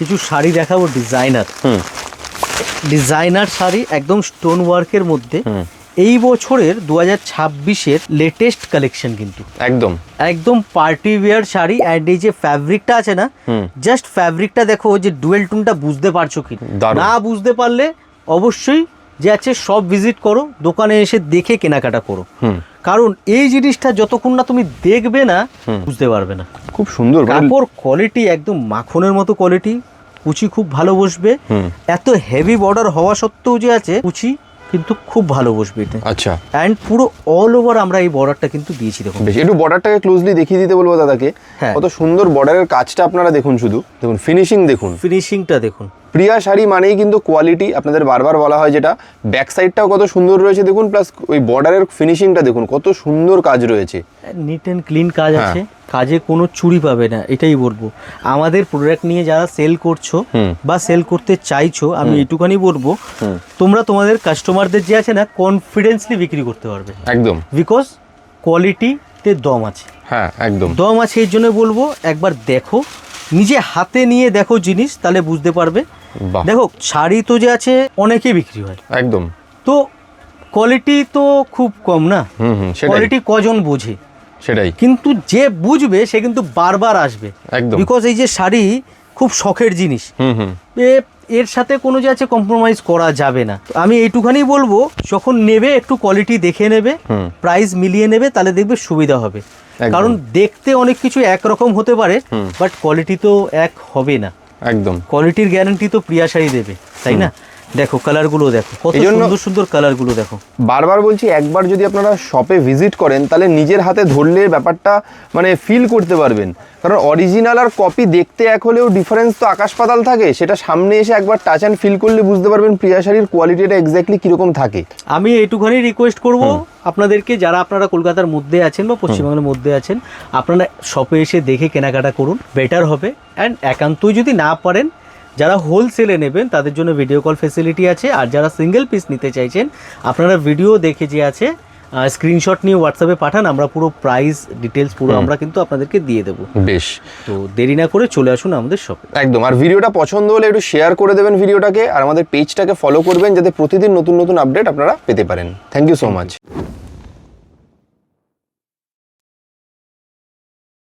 কিছু শাড়ি দেখাবো ডিজাইনার শাড়ি একদম স্টোন ওয়ার্কের মধ্যে। এই বছরের 2026-এর লেটেস্ট কালেকশন কিন্তু একদম পার্টি ওয়্যার শাড়ি। অ্যান্ড এই যে ফ্যাব্রিকটা আছে না, জাস্ট ফ্যাব্রিকটা দেখো, যে ডুয়েল টোনটা বুঝতে পারছো কি না, বুঝতে পারলে অবশ্যই যে আছে সব ভিজিট করো, দোকানে এসে দেখে কেনাকাটা করো। কারণ এই জিনিসটা যতক্ষণ না তুমি দেখবে না বুঝতে পারবে না। খুব সুন্দর কাপড় কোয়ালিটি একদম মাখনের মতো কোয়ালিটি, কুচি খুব ভালো বসবে। এত হেভি বর্ডার হওয়া সত্ত্বেও যে আছে কুচি কিন্তু খুব ভালো বসবে এটা। আচ্ছা, এন্ড পুরো অল ওভার আমরা এই বর্ডারটা কিন্তু দিয়েছি। দেখুন বেশ, একটু বর্ডারটাকে ক্লোজলি দেখিয়ে দিতে বলবো দাদাকে। কত সুন্দর বর্ডারের কাজটা আপনারা দেখুন, শুধু দেখুন ফিনিশিংটা দেখুন। প্রিয়া শাড়ি মানেই কিন্তু কোয়ালিটি, আপনাদের বারবার বলা হয় যেটা। ব্যাক সাইডটাও কত সুন্দর রয়েছে দেখুন, প্লাস ওই বর্ডারের ফিনিশিংটা দেখুন, কত সুন্দর কাজ রয়েছে। নিট অ্যান্ড ক্লিন কাজ আছে, কাজে কোনো চুরি পাবে না, এটাই বলবো। আমাদের প্রোডাক্ট নিয়ে যারা সেল করছো বা সেল করতে চাইছো, আমি এইটুখানি বলবো, তোমরা তোমাদের কাস্টমারদের যে আছে না, কনফিডেন্সলি বিক্রি করতে পারবে একদম, বিকজ কোয়ালিটিতে দম আছে। হ্যাঁ, একদম দম আছে। এই জন্য বলবো একবার দেখো, নিজে হাতে নিয়ে দেখো জিনিস, তাহলে বুঝতে পারবে। দেখো শাড়ি তো যে আছে অনেকেই বিক্রি হয় একদম, তো কোয়ালিটি তো খুব কম না, কোয়ালিটি কজন বোঝে সেটাই, কিন্তু যে বুঝবে সে কিন্তু বারবার আসবে একদম, বিকজ এই যে শাড়ি খুব শখের জিনিস, এর সাথে কোনো যে আছে কম্প্রোমাইজ করা যাবে না। আমি এইটুখানি বলবো, যখন নেবে একটু কোয়ালিটি দেখে নেবে, প্রাইস মিলিয়ে নেবে, তাহলে দেখবে সুবিধা হবে। কারণ দেখতে অনেক কিছু একরকম হতে পারে, বাট কোয়ালিটি তো এক হবে না একদম। কোয়ালিটির গ্যারান্টি তো প্রিয়া শাড়ি দেবে, তাই না? দেখো কালারগুলো দেখো, কত সুন্দর সুন্দর কালারগুলো দেখো। বারবার বলছি, একবার যদি আপনারা শপে ভিজিট করেন, তাহলে নিজের হাতে ধরলে ব্যাপারটা মানে ফিল করতে পারবেন। কারণ অরিজিনাল আর কপি দেখতে এক হলেও ডিফারেন্স তো আকাশ পাতাল থাকে। সেটা সামনে এসে একবার টাচ অ্যান্ড ফিল করলে বুঝতে পারবেন প্রিয়া শাড়ির কোয়ালিটিটা এক্স্যাক্টলি কিরকম থাকে। আমি এইটুখানি রিকোয়েস্ট করব আপনাদেরকে, যারা আপনারা কলকাতার মধ্যে আছেন বা পশ্চিমবঙ্গের মধ্যে আছেন, আপনারা শপে এসে দেখে কেনাকাটা করুন, বেটার হবে। অ্যান্ড একান্তই যদি না পারেন, যারা হোলসেলে নেবেন তাদের জন্য ভিডিও কল ফেসিলিটি আছে। আর যারা সিঙ্গেল পিস নিতে চাইছেন, আপনারা ভিডিও দেখে যে আছে স্ক্রিনশট নিয়ে হোয়াটসঅ্যাপে পাঠান, আমরা পুরো প্রাইস ডিটেলস পুরো আমরা কিন্তু আপনাদেরকে দিয়ে দেবো। বেশ, তো দেরি না করে চলে আসুন আমাদের শপে একদম। আর ভিডিওটা পছন্দ হলে একটু শেয়ার করে দেবেন ভিডিওটাকে, আর আমাদের পেজটাকে ফলো করবেন, যাতে প্রতিদিন নতুন নতুন আপডেট আপনারা পেতে পারেন। Thank you so much.